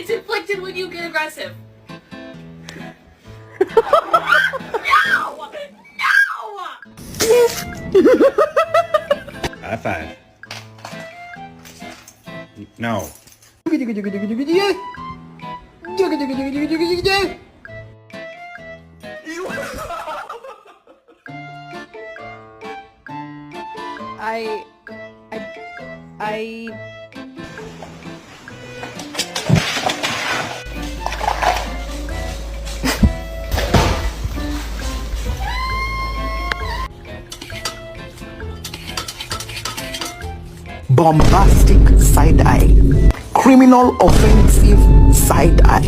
It's inflicted when you get aggressive. High five. No. I Bombastic side eye. Criminal offensive side eye.